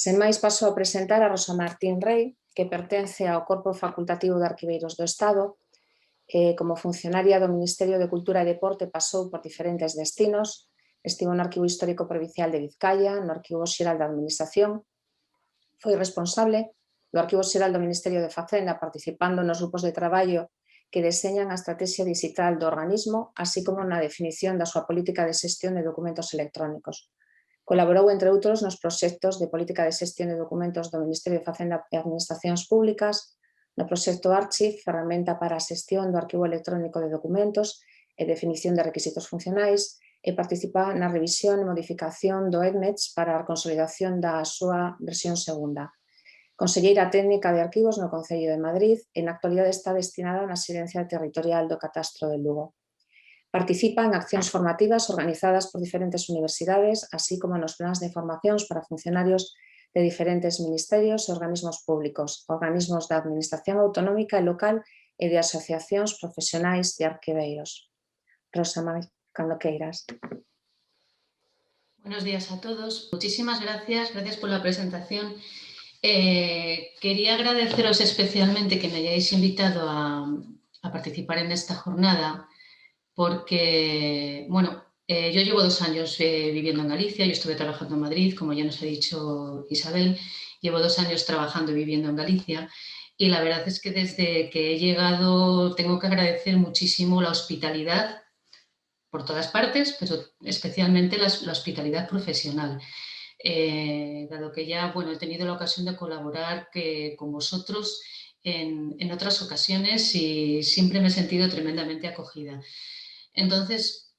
Sen máis, paso a presentar a Rosa Martín Rei, que pertence ao Corpo Facultativo de Arquiveiros do Estado. Como funcionaria do Ministerio de Cultura e Deporte pasou por diferentes destinos. Estivo no Arquivo Histórico Provincial de Vizcaya, no Arquivo Xeral da Administración. Foi responsable do Arquivo Xeral do Ministerio de Facenda, participando nos grupos de traballo que deseñan a estrategia digital do organismo, así como na definición da súa política de xestión de documentos electrónicos. Colaborou, entre outros, nos proxectos de política de xestión de documentos do Ministerio de Facenda e Administracións Públicas, no proxecto Archive, ferramenta para a xestión do arquivo electrónico de documentos e definición de requisitos funcionais, e participa na revisión e modificación do EDMETS para a consolidación da súa versión segunda. Conselleira técnica de arquivos no Concello de Madrid e na actualidade está destinada na Xerencia Territorial do Catastro de Lugo. Participa en accións formativas organizadas por diferentes universidades, así como nos plans de formacións para funcionarios de diferentes ministerios e organismos públicos, organismos da Administración Autonómica e Local e de asociacións profesionais de arquiveiros. Rosa, cando queiras. Buenos días a todos. Muchísimas gracias por la presentación. Quería agradeceros especialmente que me hayáis invitado a participar en esta jornada porque, bueno, yo llevo 2 años viviendo en Galicia, yo estuve trabajando en Madrid, como ya nos ha dicho Isabel, llevo 2 años trabajando y viviendo en Galicia y la verdad es que desde que he llegado tengo que agradecer muchísimo la hospitalidad por todas partes, pero especialmente la hospitalidad profesional. Dado que ya he tenido la ocasión de colaborar con vosotros en otras ocasiones y siempre me he sentido tremendamente acogida. Entonces,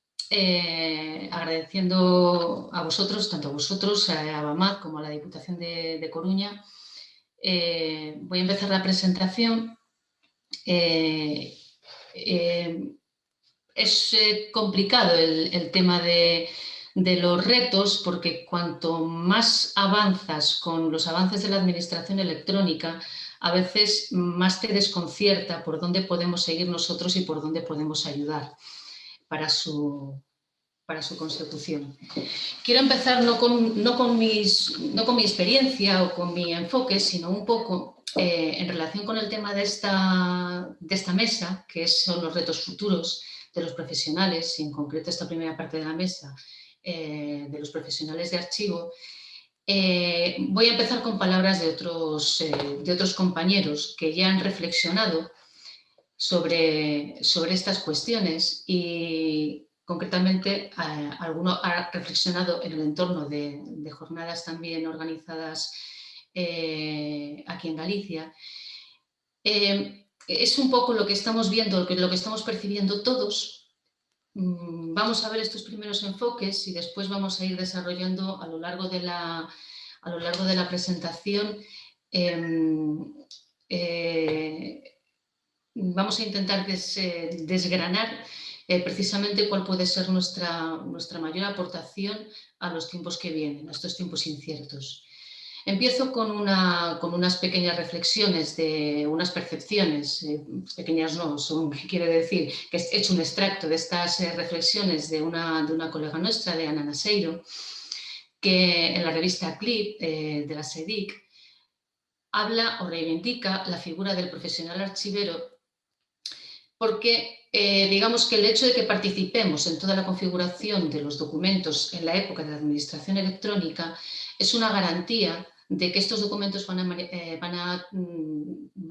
agradeciendo a vosotros, tanto a vosotros, a Abamad como a la Diputación de Coruña, voy a empezar la presentación. Es complicado el tema de los retos porque cuanto más avanzas con los avances de la administración electrónica, a veces más te desconcierta por dónde podemos seguir nosotros y por dónde podemos ayudar para su consecución. Quiero empezar no con mi experiencia o con mi enfoque, sino un poco en relación con el tema de esta mesa, que son los retos futuros de los profesionales, y en concreto esta primera parte de la mesa, de los profesionales de archivo. Voy a empezar con palabras de otros compañeros que ya han reflexionado sobre estas cuestiones y concretamente alguno ha reflexionado en el entorno de jornadas también organizadas aquí en Galicia. Es un poco lo que estamos viendo, lo que estamos percibiendo todos. Vamos a ver estos primeros enfoques y después vamos a ir desarrollando a lo largo de la presentación. Vamos a intentar desgranar precisamente cuál puede ser nuestra mayor aportación a los tiempos que vienen, a estos tiempos inciertos. Empiezo con unas pequeñas reflexiones, unas percepciones, pequeñas no, quiere decir que he hecho un extracto de estas reflexiones de una colega nuestra, de Ana Naseiro, que en la revista Clip de la SEDIC habla o reivindica la figura del profesional archivero porque digamos que el hecho de que participemos en toda la configuración de los documentos en la época de la administración electrónica es una garantía de que estos documentos va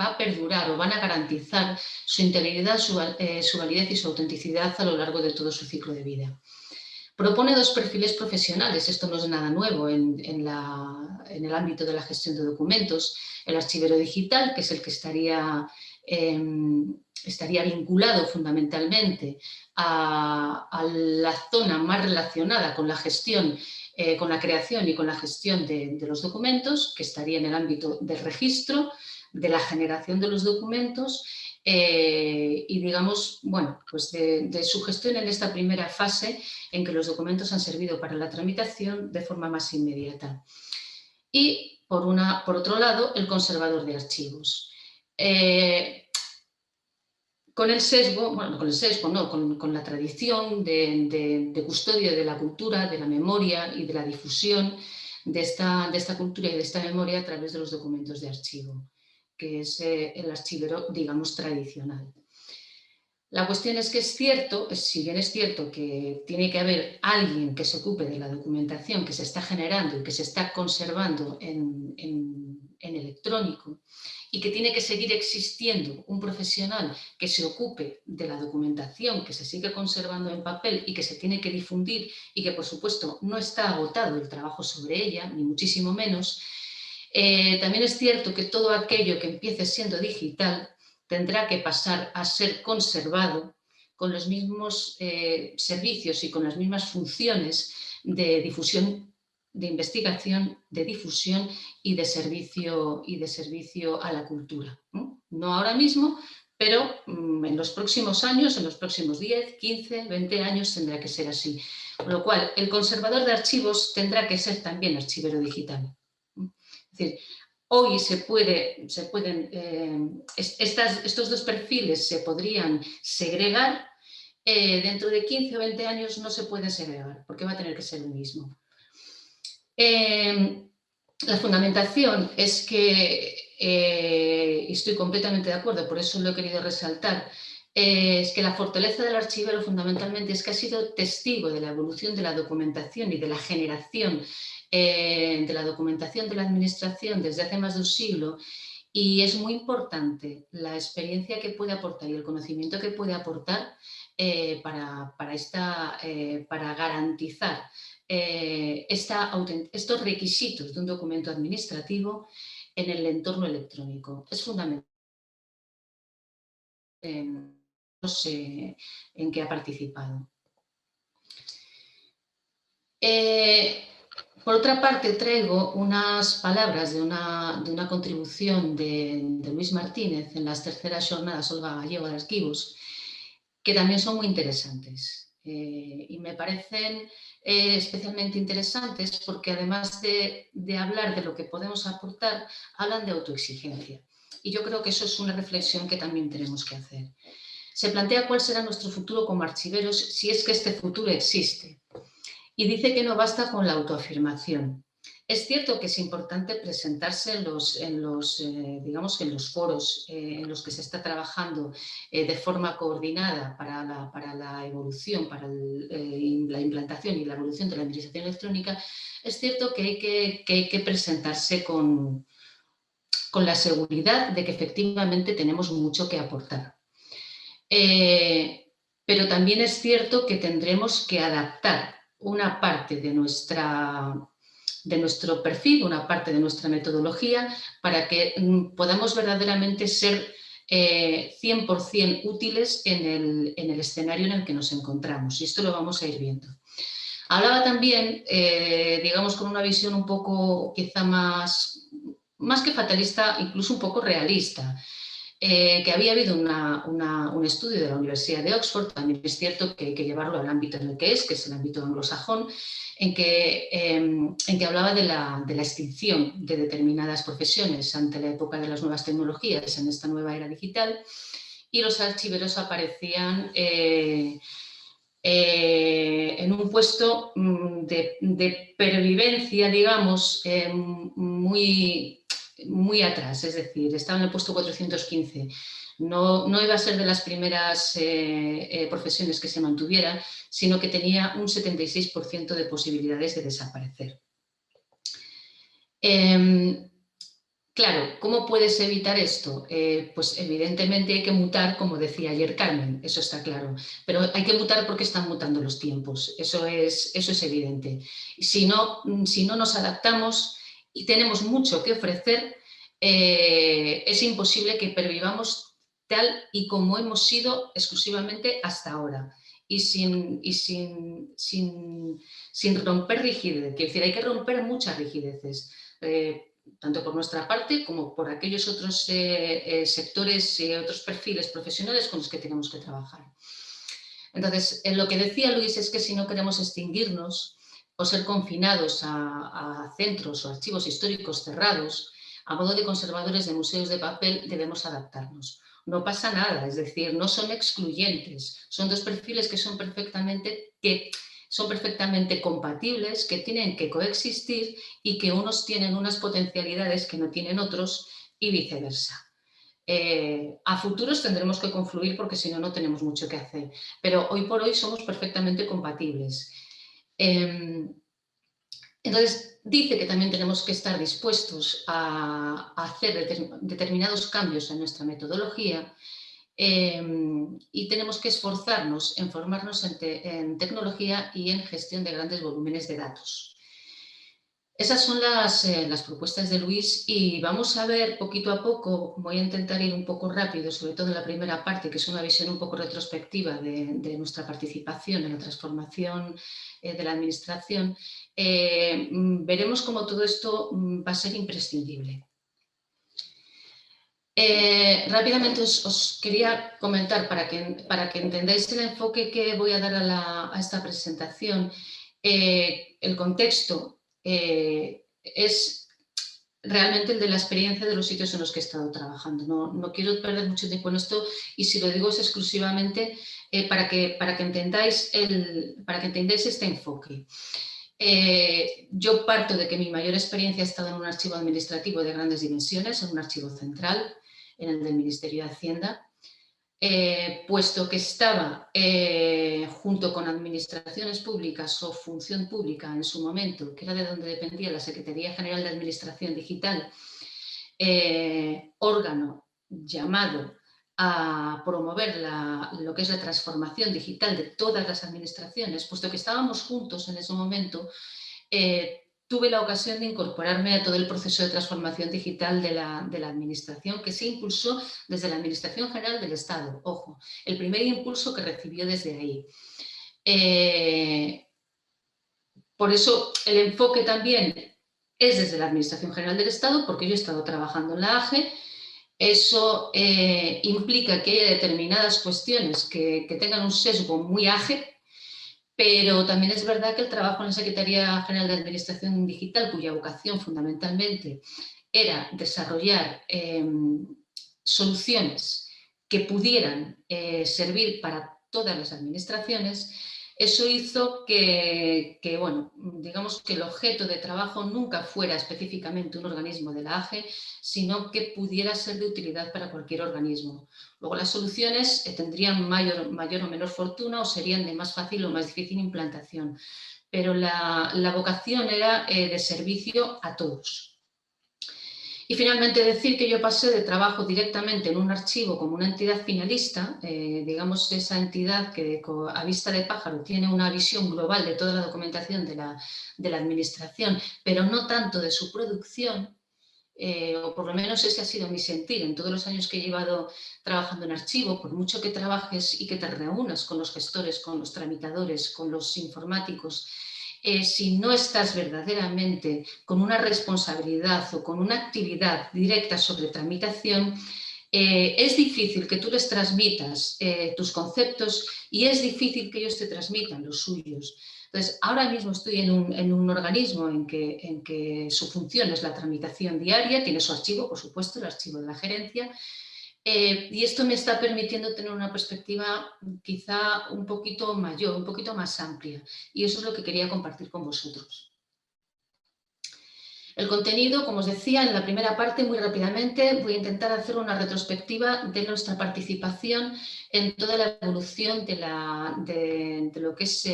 a perdurar o van a garantizar su integridad, su validez y su autenticidad a lo largo de todo su ciclo de vida. Propone 2 perfiles profesionales, esto no es nada nuevo en el ámbito de la gestión de documentos. El archivero digital, que es el que estaría vinculado fundamentalmente a la zona más relacionada con la gestión, con la creación y con la gestión de los documentos, que estaría en el ámbito del registro, de la generación de los documentos y, digamos, pues de su gestión en esta primera fase en que los documentos han servido para la tramitación de forma más inmediata. Y, por otro lado, el conservador de archivos. Con la tradición de custodia de la cultura, de la memoria y de la difusión de esta cultura y de esta memoria a través de los documentos de archivo, que es el archivero, digamos, tradicional. La cuestión es que es cierto, si bien es cierto que tiene que haber alguien que se ocupe de la documentación que se está generando y que se está conservando en electrónico, y que tiene que seguir existiendo un profesional que se ocupe de la documentación que se sigue conservando en papel y que se tiene que difundir y que, por supuesto, no está agotado el trabajo sobre ella, ni muchísimo menos. También es cierto que todo aquello que empiece siendo digital tendrá que pasar a ser conservado con los mismos servicios y con las mismas funciones de difusión, de investigación, de difusión y de servicio a la cultura. No ahora mismo, pero en los próximos años, en los próximos 10, 15, 20 años tendrá que ser así. Con lo cual, el conservador de archivos tendrá que ser también archivero digital. Es decir, hoy estos dos perfiles se podrían segregar, dentro de 15 o 20 años no se pueden segregar, porque va a tener que ser el mismo. La fundamentación es que, y estoy completamente de acuerdo, por eso lo he querido resaltar, es que la fortaleza del archivero fundamentalmente es que ha sido testigo de la evolución de la documentación y de la generación de la documentación de la administración desde hace más de un siglo, y es muy importante la experiencia que puede aportar y el conocimiento que puede aportar para garantizar estos requisitos de un documento administrativo en el entorno electrónico. Es fundamental. No sé en qué ha participado. Por otra parte, traigo unas palabras de una contribución de Luis Martínez en las terceras jornadas Olga Gallego de Arquivos, que también son muy interesantes. Y me parecen especialmente interesantes porque, además de hablar de lo que podemos aportar, hablan de autoexigencia. Y yo creo que eso es una reflexión que también tenemos que hacer. Se plantea cuál será nuestro futuro como archiveros, si es que este futuro existe. Y dice que no basta con la autoafirmación. Es cierto que es importante presentarse en los foros en los que se está trabajando de forma coordinada para la evolución, para la implantación y la evolución de la administración electrónica. Es cierto que hay que presentarse con la seguridad de que efectivamente tenemos mucho que aportar. Pero también es cierto que tendremos que adaptar una parte de nuestro perfil, una parte de nuestra metodología, para que podamos verdaderamente ser 100% útiles en el escenario en el que nos encontramos. Y esto lo vamos a ir viendo. Hablaba también, digamos, con una visión un poco quizá más que fatalista, incluso un poco realista. Que había habido un estudio de la Universidad de Oxford, también es cierto que hay que llevarlo al ámbito en el que es el ámbito anglosajón, en que hablaba de la extinción de determinadas profesiones ante la época de las nuevas tecnologías en esta nueva era digital, y los archiveros aparecían en un puesto de pervivencia, digamos, muy atrás, es decir, estaba en el puesto 415. No iba a ser de las primeras profesiones que se mantuviera, sino que tenía un 76% de posibilidades de desaparecer. Claro, ¿cómo puedes evitar esto? Pues evidentemente hay que mutar, como decía ayer Carmen, eso está claro, pero hay que mutar porque están mutando los tiempos, eso es evidente. Si no nos adaptamos y tenemos mucho que ofrecer, es imposible que pervivamos tal y como hemos sido exclusivamente hasta ahora, y sin romper rigidez. Quiero decir, hay que romper muchas rigideces, tanto por nuestra parte como por aquellos otros sectores y otros perfiles profesionales con los que tenemos que trabajar. Entonces, lo que decía Luis es que si no queremos extinguirnos o ser confinados a centros o archivos históricos cerrados, a modo de conservadores de museos de papel, debemos adaptarnos. No pasa nada, es decir, no son excluyentes, son dos perfiles que son perfectamente, que son perfectamente compatibles, que tienen que coexistir y que unos tienen unas potencialidades que no tienen otros y viceversa. A futuros tendremos que confluir porque si no, no tenemos mucho que hacer, pero hoy por hoy somos perfectamente compatibles. Entonces, dice que también tenemos que estar dispuestos a hacer determinados cambios en nuestra metodología y tenemos que esforzarnos en formarnos en tecnología y en gestión de grandes volúmenes de datos. Esas son las propuestas de Luis y vamos a ver poquito a poco, voy a intentar ir un poco rápido, sobre todo en la primera parte, que es una visión un poco retrospectiva de nuestra participación en la transformación de la administración. Veremos cómo todo esto va a ser imprescindible. Rápidamente os quería comentar para que entendáis el enfoque que voy a dar a esta presentación. El contexto es realmente el de la experiencia de los sitios en los que he estado trabajando. No quiero perder mucho tiempo en esto y si lo digo es exclusivamente para que entendáis este enfoque. Yo parto de que mi mayor experiencia ha estado en un archivo administrativo de grandes dimensiones, en un archivo central, en el del Ministerio de Hacienda, puesto que estaba junto con administraciones públicas o función pública en su momento, que era de donde dependía la Secretaría General de Administración Digital, órgano llamado a promover lo que es la transformación digital de todas las administraciones, puesto que estábamos juntos en ese momento, tuve la ocasión de incorporarme a todo el proceso de transformación digital de la Administración que se impulsó desde la Administración General del Estado. Ojo, el primer impulso que recibió desde ahí. Por eso el enfoque también es desde la Administración General del Estado, porque yo he estado trabajando en la AGE. Eso implica que haya determinadas cuestiones que tengan un sesgo muy AGE, pero también es verdad que el trabajo en la Secretaría General de Administración Digital, cuya vocación fundamentalmente era desarrollar soluciones que pudieran servir para todas las administraciones, eso hizo que, bueno, digamos que el objeto de trabajo nunca fuera específicamente un organismo de la AGE, sino que pudiera ser de utilidad para cualquier organismo. Luego las soluciones tendrían mayor o menor fortuna o serían de más fácil o más difícil implantación, pero la vocación era de servicio a todos. Y finalmente decir que yo pasé de trabajo directamente en un archivo como una entidad finalista, digamos esa entidad que a vista de pájaro tiene una visión global de toda la documentación de la administración, pero no tanto de su producción, o por lo menos ese ha sido mi sentir en todos los años que he llevado trabajando en archivo. Por mucho que trabajes y que te reúnas con los gestores, con los tramitadores, con los informáticos, si no estás verdaderamente con una responsabilidad o con una actividad directa sobre tramitación, es difícil que tú les transmitas tus conceptos y es difícil que ellos te transmitan los suyos. Entonces, ahora mismo estoy en un organismo en que su función es la tramitación diaria, tiene su archivo, por supuesto, el archivo de la gerencia, y esto me está permitiendo tener una perspectiva quizá un poquito mayor, un poquito más amplia, y eso es lo que quería compartir con vosotros. El contenido, como os decía, en la primera parte, muy rápidamente, voy a intentar hacer una retrospectiva de nuestra participación en toda la evolución de lo que es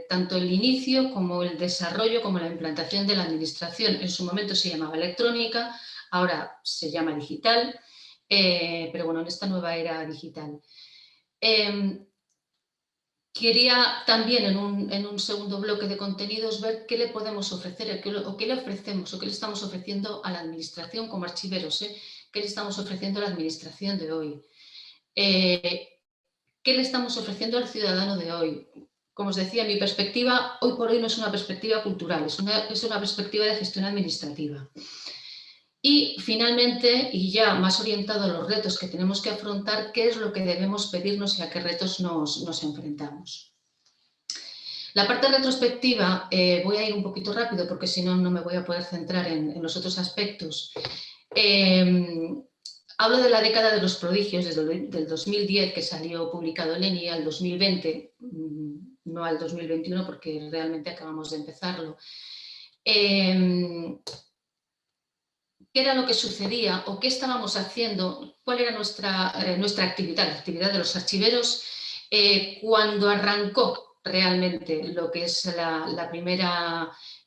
tanto el inicio como el desarrollo, como la implantación de la administración. En su momento se llamaba electrónica, ahora se llama digital, pero bueno, en esta nueva era digital. Quería también en un segundo bloque de contenidos ver qué le podemos ofrecer o qué le ofrecemos o qué le estamos ofreciendo a la administración como archiveros, qué le estamos ofreciendo a la administración de hoy, qué le estamos ofreciendo al ciudadano de hoy. Como os decía, mi perspectiva hoy por hoy no es una perspectiva cultural, es una perspectiva de gestión administrativa. Y finalmente, y ya más orientado a los retos que tenemos que afrontar, qué es lo que debemos pedirnos y a qué retos nos enfrentamos. La parte retrospectiva, voy a ir un poquito rápido porque si no, no me voy a poder centrar en los otros aspectos. Hablo de la década de los prodigios, desde el 2010, que salió publicado el ENI, al 2020, no al 2021 porque realmente acabamos de empezarlo. ¿Qué era lo que sucedía o qué estábamos haciendo? ¿Cuál era nuestra actividad, la actividad de los archiveros cuando arrancó realmente lo que es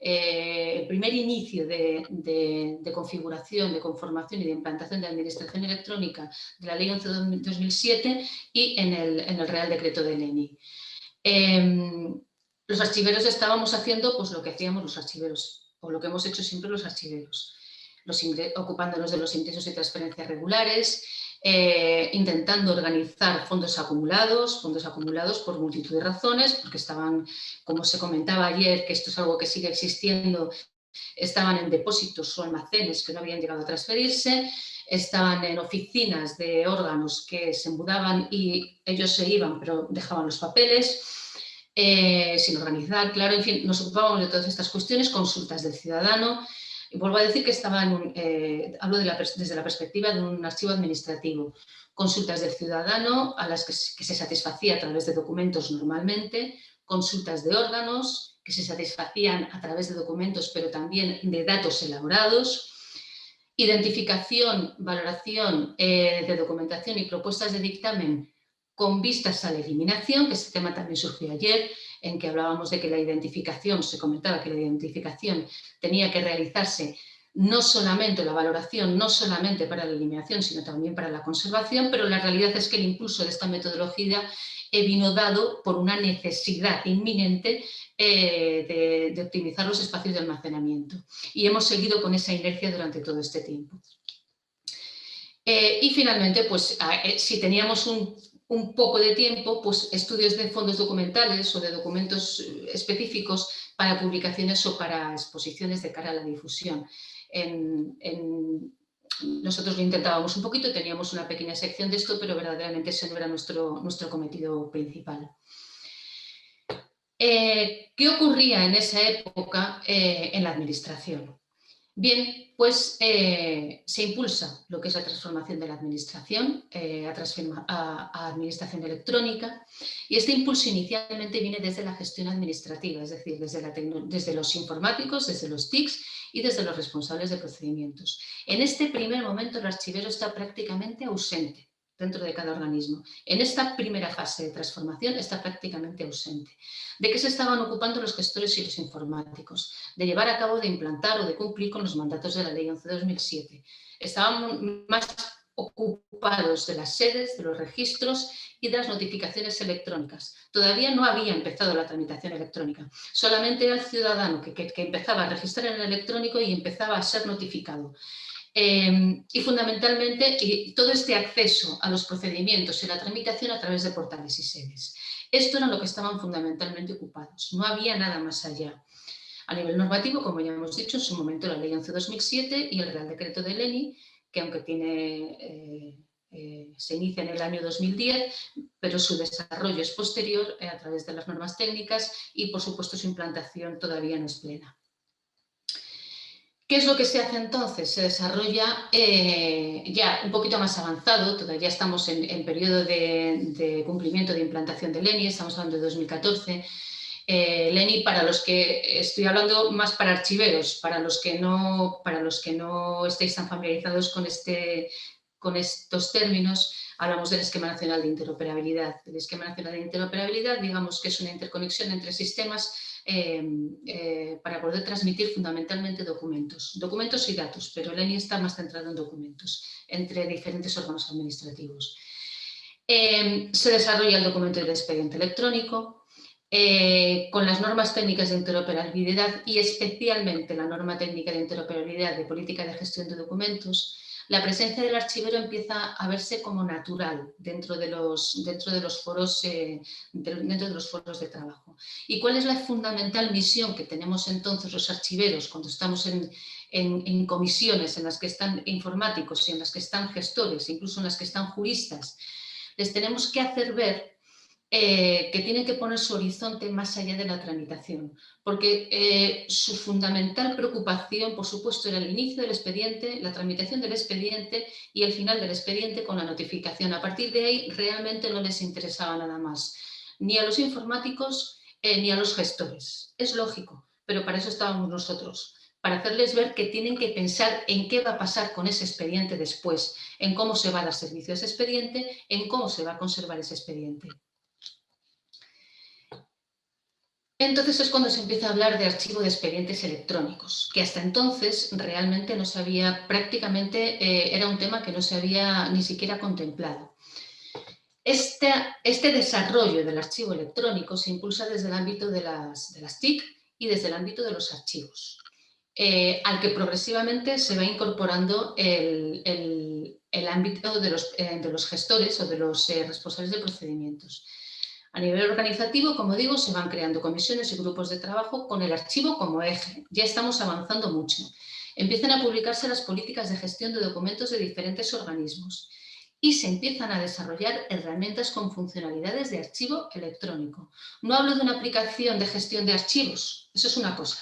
el primer inicio de configuración, de conformación y de implantación de administración electrónica de la Ley 11/2007 y en el Real Decreto del ENI? Los archiveros estábamos haciendo pues lo que hacíamos los archiveros, o lo que hemos hecho siempre los archiveros, ocupándonos de los ingresos y transferencias regulares, intentando organizar fondos acumulados por multitud de razones, porque estaban, como se comentaba ayer, que esto es algo que sigue existiendo, estaban en depósitos o almacenes que no habían llegado a transferirse, estaban en oficinas de órganos que se mudaban y ellos se iban, pero dejaban los papeles, sin organizar, claro, en fin, nos ocupábamos de todas estas cuestiones, consultas del ciudadano. Y vuelvo a decir que estaba hablo desde la perspectiva de un archivo administrativo. Consultas del ciudadano a las que se satisfacía a través de documentos normalmente, consultas de órganos que se satisfacían a través de documentos, pero también de datos elaborados, identificación, valoración de documentación y propuestas de dictamen con vistas a la eliminación, que este tema también surgió ayer, en que hablábamos de que la identificación, se comentaba que la identificación tenía que realizarse no solamente la valoración, no solamente para la eliminación, sino también para la conservación, pero la realidad es que el impulso de esta metodología vino dado por una necesidad inminente de optimizar los espacios de almacenamiento. Y hemos seguido con esa inercia durante todo este tiempo. Y finalmente, pues si teníamos un poco de tiempo, pues estudios de fondos documentales o de documentos específicos para publicaciones o para exposiciones de cara a la difusión. Nosotros lo intentábamos un poquito, teníamos una pequeña sección de esto, pero verdaderamente ese no era nuestro cometido principal. ¿Qué ocurría en esa época en la administración? Bien, pues se impulsa lo que es la transformación de la administración a administración electrónica, y este impulso inicialmente viene desde la gestión administrativa, es decir, desde los informáticos, desde los TICs y desde los responsables de procedimientos. En este primer momento el archivero está prácticamente ausente dentro de cada organismo. En esta primera fase de transformación está prácticamente ausente. ¿De qué se estaban ocupando los gestores y los informáticos? De llevar a cabo, de implantar o de cumplir con los mandatos de la Ley 11/2007. Estaban más ocupados de las sedes, de los registros y de las notificaciones electrónicas. Todavía no había empezado la tramitación electrónica. Solamente era el ciudadano que empezaba a registrar en el electrónico y empezaba a ser notificado. Y fundamentalmente todo este acceso a los procedimientos y la tramitación a través de portales y sedes. Esto era lo que estaban fundamentalmente ocupados, no había nada más allá. A nivel normativo, como ya hemos dicho, en su momento la Ley 11/2007 y el Real Decreto del ENI, que aunque se inicia en el año 2010, pero su desarrollo es posterior a través de las normas técnicas y, por supuesto, su implantación todavía no es plena. ¿Qué es lo que se hace entonces? Se desarrolla ya un poquito más avanzado, todavía estamos en periodo de cumplimiento de implantación del ENI, estamos hablando de 2014. El ENI, para los que estoy hablando más para archiveros, para los que no estéis tan familiarizados con estos términos, hablamos del Esquema Nacional de Interoperabilidad. El Esquema Nacional de Interoperabilidad, digamos que es una interconexión entre sistemas para poder transmitir fundamentalmente documentos y datos, pero el ENI está más centrado en documentos entre diferentes órganos administrativos. Se desarrolla el documento de expediente electrónico con las normas técnicas de interoperabilidad y especialmente la norma técnica de interoperabilidad de política de gestión de documentos. La presencia del archivero empieza a verse como natural dentro de los foros de trabajo. ¿Y cuál es la fundamental misión que tenemos entonces los archiveros cuando estamos en comisiones en las que están informáticos y en las que están gestores, incluso en las que están juristas? Les tenemos que hacer ver que tienen que poner su horizonte más allá de la tramitación, porque su fundamental preocupación, por supuesto, era el inicio del expediente, la tramitación del expediente y el final del expediente con la notificación. A partir de ahí realmente no les interesaba nada más, ni a los informáticos ni a los gestores. Es lógico, pero para eso estábamos nosotros, para hacerles ver que tienen que pensar en qué va a pasar con ese expediente después, en cómo se va a dar servicio a ese expediente, en cómo se va a conservar ese expediente. Entonces es cuando se empieza a hablar de archivo de expedientes electrónicos, que hasta entonces realmente no se había, prácticamente era un tema que no se había ni siquiera contemplado. Este desarrollo del archivo electrónico se impulsa desde el ámbito de las TIC y desde el ámbito de los archivos, al que progresivamente se va incorporando el ámbito de los gestores o de los responsables de procedimientos. A nivel organizativo, como digo, se van creando comisiones y grupos de trabajo con el archivo como eje. Ya estamos avanzando mucho. Empiezan a publicarse las políticas de gestión de documentos de diferentes organismos y se empiezan a desarrollar herramientas con funcionalidades de archivo electrónico. No hablo de una aplicación de gestión de archivos, eso es una cosa,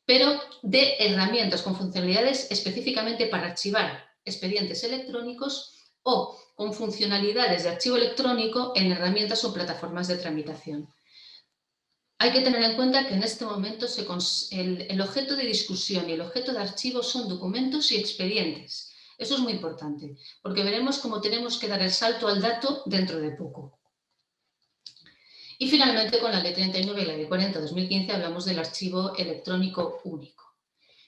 pero de herramientas con funcionalidades específicamente para archivar expedientes electrónicos o con funcionalidades de archivo electrónico en herramientas o plataformas de tramitación. Hay que tener en cuenta que en este momento el objeto de discusión y el objeto de archivo son documentos y expedientes. Eso es muy importante, porque veremos cómo tenemos que dar el salto al dato dentro de poco. Y finalmente, con la Ley 39 y la Ley 40/2015 hablamos del archivo electrónico único.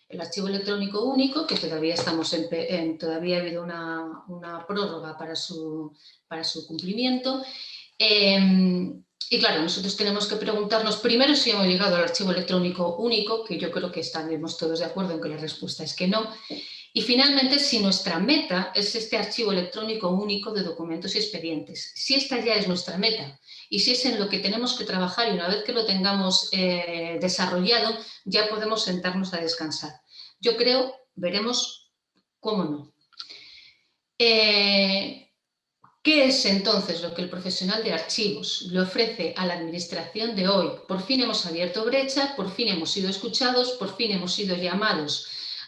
El archivo electrónico único, que todavía todavía ha habido una prórroga para su cumplimiento. Y claro, nosotros tenemos que preguntarnos primero si hemos llegado al archivo electrónico único, que yo creo que estaremos todos de acuerdo en que la respuesta es que no. Y finalmente, si nuestra meta es este archivo electrónico único de documentos y expedientes. Si esta ya es nuestra meta y si es en lo que tenemos que trabajar y una vez que lo tengamos desarrollado, ya podemos sentarnos a descansar. Yo creo, veremos cómo no. ¿Qué es entonces lo que el profesional de archivos le ofrece a la administración de hoy? Por fin hemos abierto brecha, por fin hemos sido escuchados, por fin hemos sido llamados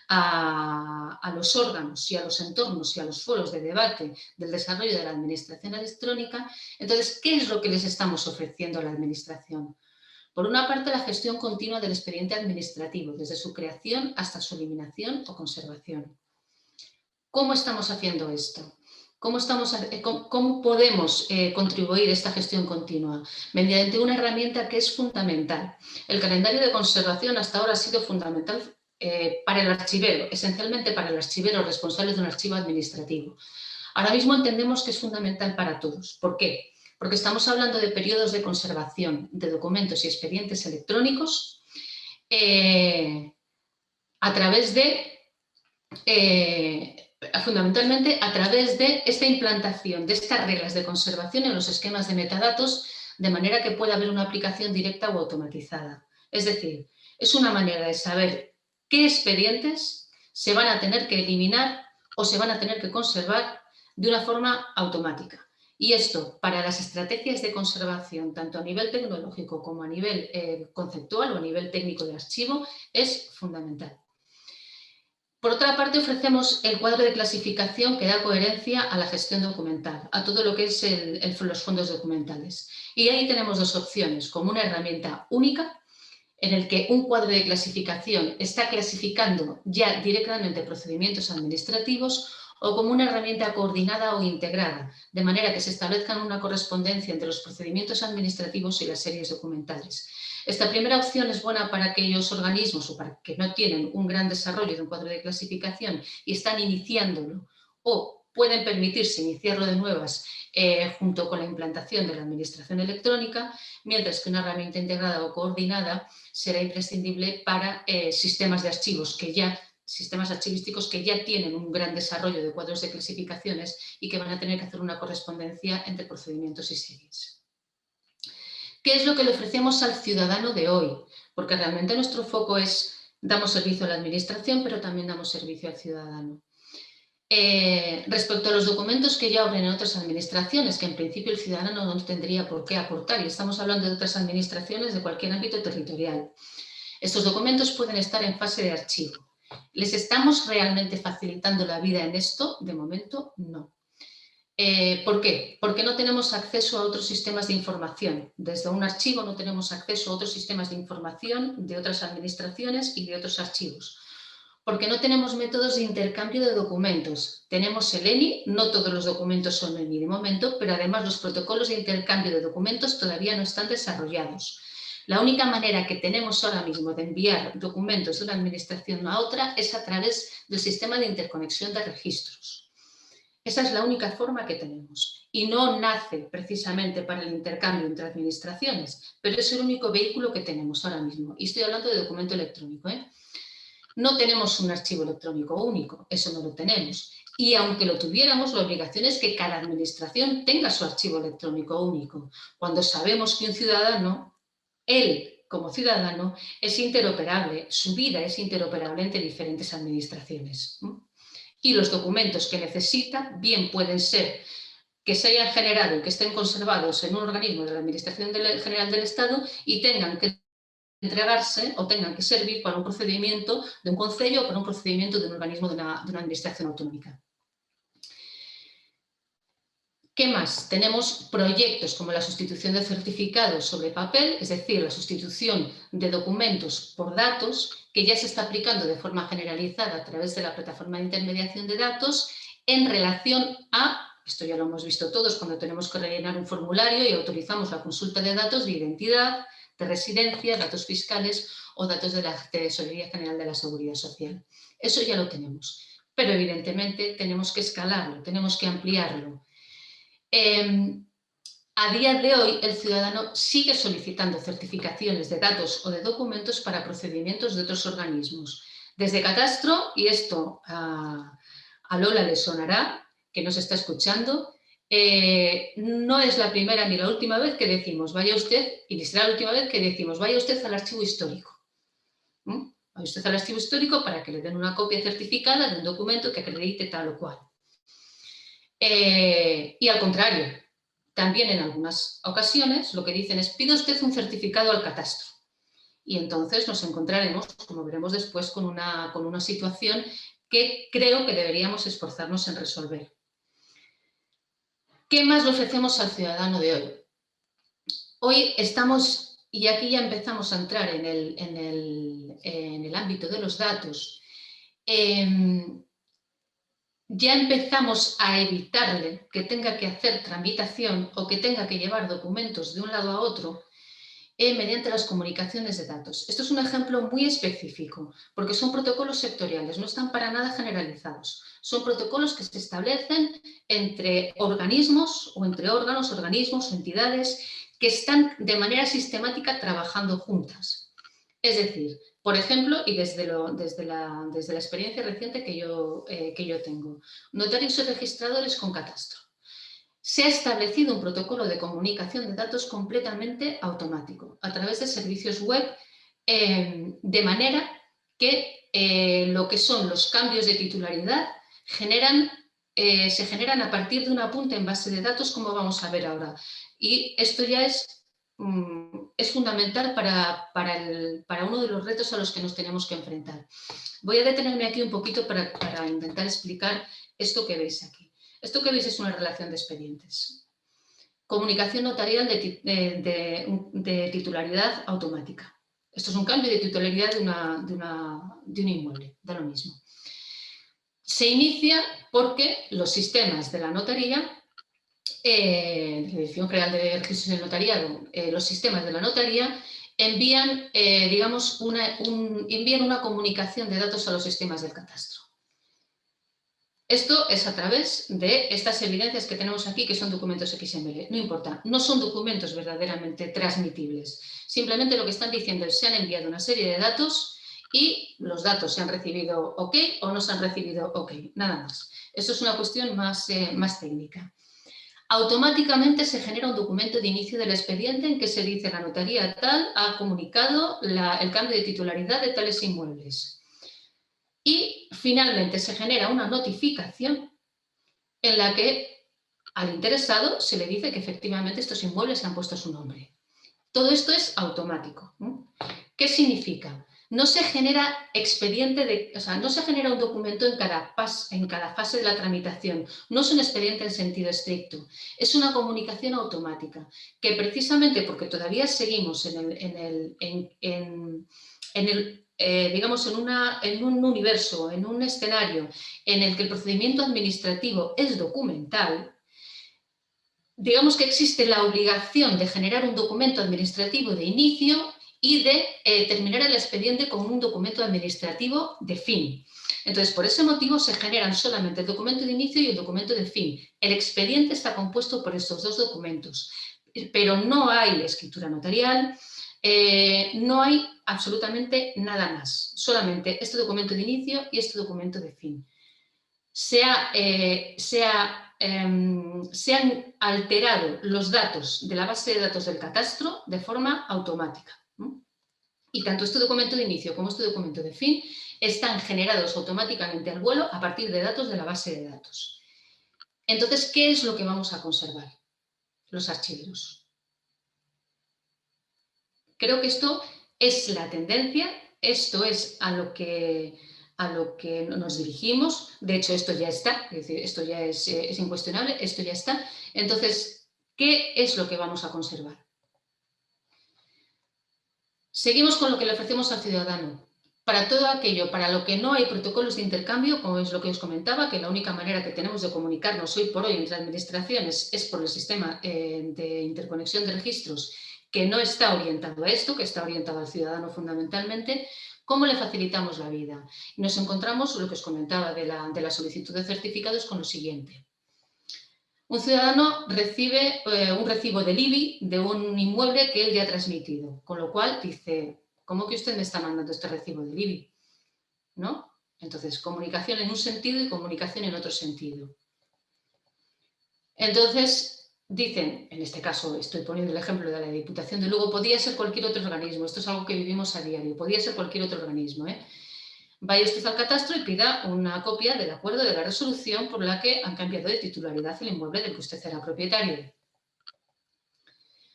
a los órganos y a los entornos y a los foros de debate del desarrollo de la administración electrónica. Entonces, ¿qué es lo que les estamos ofreciendo a la administración? Por una parte, la gestión continua del expediente administrativo, desde su creación hasta su eliminación o conservación. ¿Cómo estamos haciendo esto? ¿Cómo podemos contribuir a esta gestión continua? Mediante una herramienta que es fundamental. El calendario de conservación hasta ahora ha sido fundamental para el archivero, esencialmente para el archivero responsable de un archivo administrativo. Ahora mismo entendemos que es fundamental para todos. ¿Por qué? Porque estamos hablando de periodos de conservación de documentos y expedientes electrónicos fundamentalmente a través de esta implantación de estas reglas de conservación en los esquemas de metadatos, de manera que pueda haber una aplicación directa o automatizada. Es decir, es una manera de saber qué expedientes se van a tener que eliminar o se van a tener que conservar de una forma automática. Y esto, para las estrategias de conservación, tanto a nivel tecnológico como a nivel conceptual o a nivel técnico de archivo, es fundamental. Por otra parte, ofrecemos el cuadro de clasificación que da coherencia a la gestión documental, a todo lo que es los fondos documentales. Y ahí tenemos dos opciones, como una herramienta única, en el que un cuadro de clasificación está clasificando ya directamente procedimientos administrativos, o como una herramienta coordinada o integrada, de manera que se establezca una correspondencia entre los procedimientos administrativos y las series documentales. Esta primera opción es buena para aquellos organismos o para que no tienen un gran desarrollo de un cuadro de clasificación y están iniciándolo o pueden permitirse iniciarlo de nuevas junto con la implantación de la administración electrónica, mientras que una herramienta integrada o coordinada será imprescindible para sistemas de archivos sistemas archivísticos que ya tienen un gran desarrollo de cuadros de clasificaciones y que van a tener que hacer una correspondencia entre procedimientos y series. ¿Qué es lo que le ofrecemos al ciudadano de hoy? Porque realmente nuestro foco es, damos servicio a la administración, pero también damos servicio al ciudadano. Respecto a los documentos que ya obren en otras administraciones, que en principio el ciudadano no tendría por qué aportar, y estamos hablando de otras administraciones de cualquier ámbito territorial. Estos documentos pueden estar en fase de archivo. ¿Les estamos realmente facilitando la vida en esto? De momento, no. ¿Por qué? Porque no tenemos acceso a otros sistemas de información. Desde un archivo no tenemos acceso a otros sistemas de información de otras administraciones y de otros archivos. Porque no tenemos métodos de intercambio de documentos. Tenemos el ENI, no todos los documentos son ENI de momento, pero además los protocolos de intercambio de documentos todavía no están desarrollados. La única manera que tenemos ahora mismo de enviar documentos de una administración a otra es a través del sistema de interconexión de registros. Esa es la única forma que tenemos y no nace precisamente para el intercambio entre administraciones, pero es el único vehículo que tenemos ahora mismo. Y estoy hablando de documento electrónico, ¿eh? No tenemos un archivo electrónico único, eso no lo tenemos. Y aunque lo tuviéramos, la obligación es que cada administración tenga su archivo electrónico único, cuando sabemos que un ciudadano, él como ciudadano, es interoperable, su vida es interoperable entre diferentes administraciones. Y los documentos que necesita bien pueden ser que se hayan generado y que estén conservados en un organismo de la Administración General del Estado y tengan que entregarse o tengan que servir para un procedimiento de un concello o para un procedimiento de un organismo de una administración autonómica. ¿Qué más? Tenemos proyectos como la sustitución de certificados sobre papel, es decir, la sustitución de documentos por datos, que ya se está aplicando de forma generalizada a través de la plataforma de intermediación de datos en relación a, esto ya lo hemos visto todos cuando tenemos que rellenar un formulario y autorizamos la consulta de datos de identidad, de residencia, datos fiscales o datos de la Tesorería General de la Seguridad Social. Eso ya lo tenemos, pero evidentemente tenemos que escalarlo, tenemos que ampliarlo. A día de hoy el ciudadano sigue solicitando certificaciones de datos o de documentos para procedimientos de otros organismos. Desde Catastro, y esto a Lola le sonará, que nos está escuchando, no es la primera ni la última vez que decimos vaya usted, y ni será la última vez que decimos vaya usted al archivo histórico. Vaya usted al archivo histórico para que le den una copia certificada de un documento que acredite tal o cual. Y al contrario, también en algunas ocasiones lo que dicen es pida usted un certificado al catastro. Y entonces nos encontraremos, como veremos después, con una situación que creo que deberíamos esforzarnos en resolver. ¿Qué más le ofrecemos al ciudadano de hoy? Hoy estamos, y aquí ya empezamos a entrar en el ámbito de los datos, ya empezamos a evitarle que tenga que hacer tramitación o que tenga que llevar documentos de un lado a otro mediante las comunicaciones de datos. Esto es un ejemplo muy específico, porque son protocolos sectoriales, no están para nada generalizados. Son protocolos que se establecen entre organismos o entre órganos, organismos o entidades que están de manera sistemática trabajando juntas. Es decir, por ejemplo, y desde la experiencia reciente que yo tengo, notarios y registradores con catastro. Se ha establecido un protocolo de comunicación de datos completamente automático a través de servicios web, de manera que lo que son los cambios de titularidad se generan a partir de un apunte en base de datos, como vamos a ver ahora. Y esto ya es fundamental para uno de los retos a los que nos tenemos que enfrentar. Voy a detenerme aquí un poquito para intentar explicar esto que veis aquí. Esto que veis es una relación de expedientes. Comunicación notarial de titularidad automática. Esto es un cambio de titularidad de un inmueble, da lo mismo. Se inicia porque los sistemas de la notaría, la Dirección General de Registros del Notariado, los sistemas de la notaría envían, envían una comunicación de datos a los sistemas del catastro. Esto es a través de estas evidencias que tenemos aquí, que son documentos XML. No importa, no son documentos verdaderamente transmitibles. Simplemente lo que están diciendo es que se han enviado una serie de datos y los datos se han recibido OK o no se han recibido OK, nada más. Esto es una cuestión más técnica. Automáticamente se genera un documento de inicio del expediente en que se dice la notaría tal ha comunicado el cambio de titularidad de tales inmuebles. y finalmente se genera una notificación en la que al interesado se le dice que efectivamente estos inmuebles se han puesto a su nombre. Todo esto es automático. ¿Qué significa? No se genera no se genera un documento en cada fase de la tramitación. No es un expediente en sentido estricto. Es una comunicación automática que precisamente porque todavía seguimos digamos, en un universo, en un escenario en el que el procedimiento administrativo es documental, digamos que existe la obligación de generar un documento administrativo de inicio y de terminar el expediente con un documento administrativo de fin. Entonces, por ese motivo se generan solamente el documento de inicio y el documento de fin. El expediente está compuesto por estos dos documentos, pero no hay escritura notarial, no hay absolutamente nada más, solamente este documento de inicio y este documento de fin. Se han alterado los datos de la base de datos del catastro de forma automática. Y tanto este documento de inicio como este documento de fin están generados automáticamente al vuelo a partir de datos de la base de datos. Entonces, ¿qué es lo que vamos a conservar? Los archiveros. Creo que esto es la tendencia, esto es a lo que nos dirigimos. De hecho, esto ya está, es decir, esto ya es incuestionable, esto ya está. Entonces, ¿qué es lo que vamos a conservar? Seguimos con lo que le ofrecemos al ciudadano. Para todo aquello, para lo que no hay protocolos de intercambio, como es lo que os comentaba, que la única manera que tenemos de comunicarnos hoy por hoy entre administraciones es por el sistema de interconexión de registros, que no está orientado a esto, que está orientado al ciudadano fundamentalmente. ¿Cómo le facilitamos la vida? Y nos encontramos, lo que os comentaba de la solicitud de certificados, con lo siguiente. Un ciudadano recibe un recibo del IBI de un inmueble que él ya ha transmitido, con lo cual dice, ¿cómo que usted me está mandando este recibo del IBI? ¿No? Entonces, comunicación en un sentido y comunicación en otro sentido. Entonces, dicen, en este caso estoy poniendo el ejemplo de la Diputación de Lugo, podía ser cualquier otro organismo, esto es algo que vivimos a diario, podía ser cualquier otro organismo, Vaya usted al catastro y pida una copia del acuerdo de la resolución por la que han cambiado de titularidad el inmueble del que usted era propietario.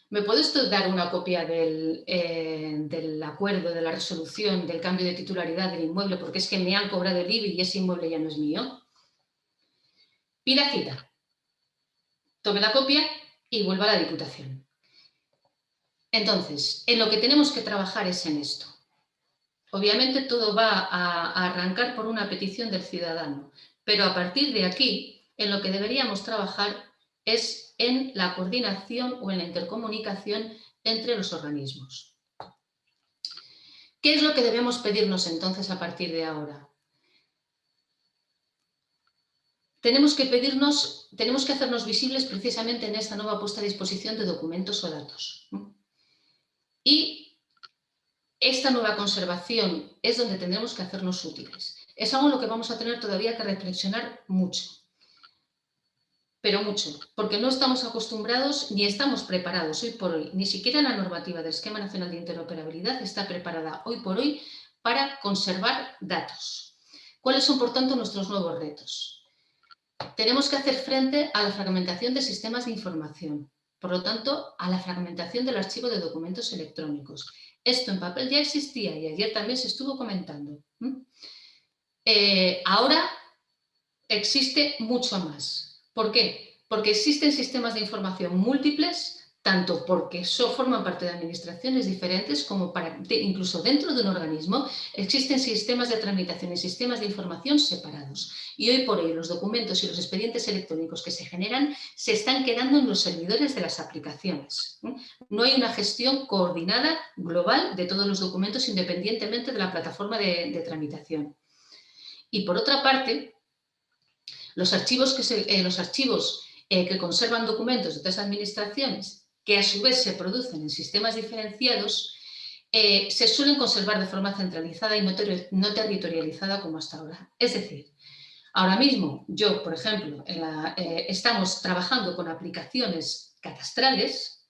¿Me puede usted dar una copia del acuerdo, de la resolución, del cambio de titularidad del inmueble? Porque es que me han cobrado el IBI y ese inmueble ya no es mío. Pida cita. Tome la copia y vuelva a la Diputación. Entonces, en lo que tenemos que trabajar es en esto. Obviamente todo va a arrancar por una petición del ciudadano, pero a partir de aquí, en lo que deberíamos trabajar es en la coordinación o en la intercomunicación entre los organismos. ¿Qué es lo que debemos pedirnos entonces a partir de ahora? Tenemos que hacernos visibles precisamente en esta nueva puesta a disposición de documentos o datos. Y esta nueva conservación es donde tendremos que hacernos útiles. Es algo en lo que vamos a tener todavía que reflexionar mucho, pero mucho, porque no estamos acostumbrados ni estamos preparados hoy por hoy, ni siquiera la normativa del Esquema Nacional de Interoperabilidad está preparada hoy por hoy para conservar datos. ¿Cuáles son, por tanto, nuestros nuevos retos? Tenemos que hacer frente a la fragmentación de sistemas de información, por lo tanto, a la fragmentación del archivo de documentos electrónicos. Esto en papel ya existía y ayer también se estuvo comentando. Ahora existe mucho más. ¿Por qué? Porque existen sistemas de información múltiples, tanto porque forman parte de administraciones diferentes como incluso dentro de un organismo existen sistemas de tramitación y sistemas de información separados. Y hoy por hoy los documentos y los expedientes electrónicos que se generan se están quedando en los servidores de las aplicaciones. No hay una gestión coordinada global de todos los documentos independientemente de la plataforma de tramitación. Y por otra parte, los archivos que conservan documentos de otras administraciones, que a su vez se producen en sistemas diferenciados, se suelen conservar de forma centralizada y no territorializada como hasta ahora. Es decir, ahora mismo yo, por ejemplo, estamos trabajando con aplicaciones catastrales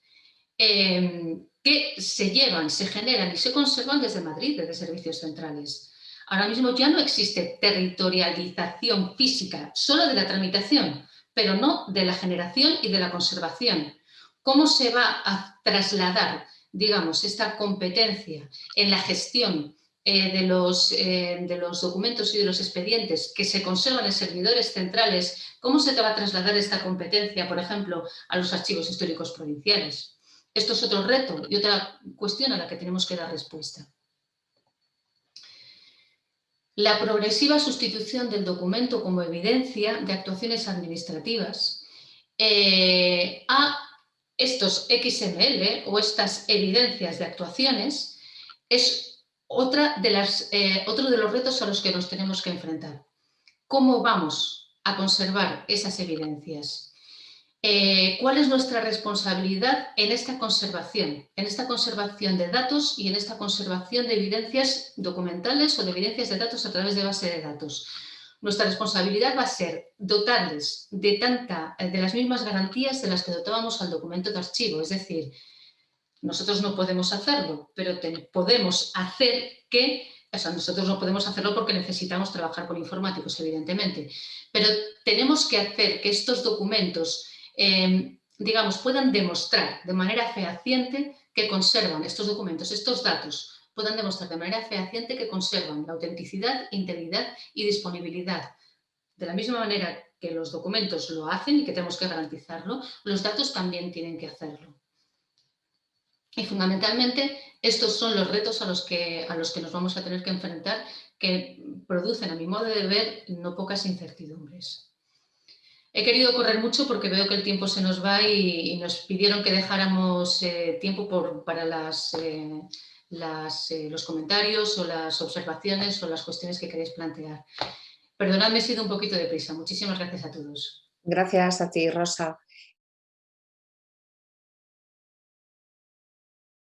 que se llevan, se generan y se conservan desde Madrid, desde servicios centrales. Ahora mismo ya no existe territorialización física, solo de la tramitación, pero no de la generación y de la conservación. ¿Cómo se va a trasladar, digamos, esta competencia en la gestión de los documentos y de los expedientes que se conservan en servidores centrales? ¿Cómo se te va a trasladar esta competencia, por ejemplo, a los archivos históricos provinciales? Esto es otro reto y otra cuestión a la que tenemos que dar respuesta. La progresiva sustitución del documento como evidencia de actuaciones administrativas a estos XML o estas evidencias de actuaciones es otro de los retos a los que nos tenemos que enfrentar. ¿Cómo vamos a conservar esas evidencias? ¿Cuál es nuestra responsabilidad en esta conservación de datos y en esta conservación de evidencias documentales o de evidencias de datos a través de base de datos? Nuestra responsabilidad va a ser dotarles de las mismas garantías de las que dotábamos al documento de archivo, es decir, nosotros no podemos hacerlo, pero podemos hacer que, o sea, nosotros no podemos hacerlo porque necesitamos trabajar con informáticos, evidentemente, pero tenemos que hacer que estos documentos digamos, puedan demostrar de manera fehaciente que conservan estos documentos, estos datos, puedan demostrar de manera fehaciente que conservan la autenticidad, integridad y disponibilidad. De la misma manera que los documentos lo hacen y que tenemos que garantizarlo, los datos también tienen que hacerlo. Y fundamentalmente estos son los retos a los que nos vamos a tener que enfrentar, que producen, a mi modo de ver, no pocas incertidombres. He querido correr mucho porque veo que el tiempo se nos va y nos pidieron que dejáramos tiempo para los comentarios o las observaciones o las cuestiones que queréis plantear. Perdonadme, he sido un poquito deprisa. Muchísimas gracias a todos. Gracias a ti, Rosa.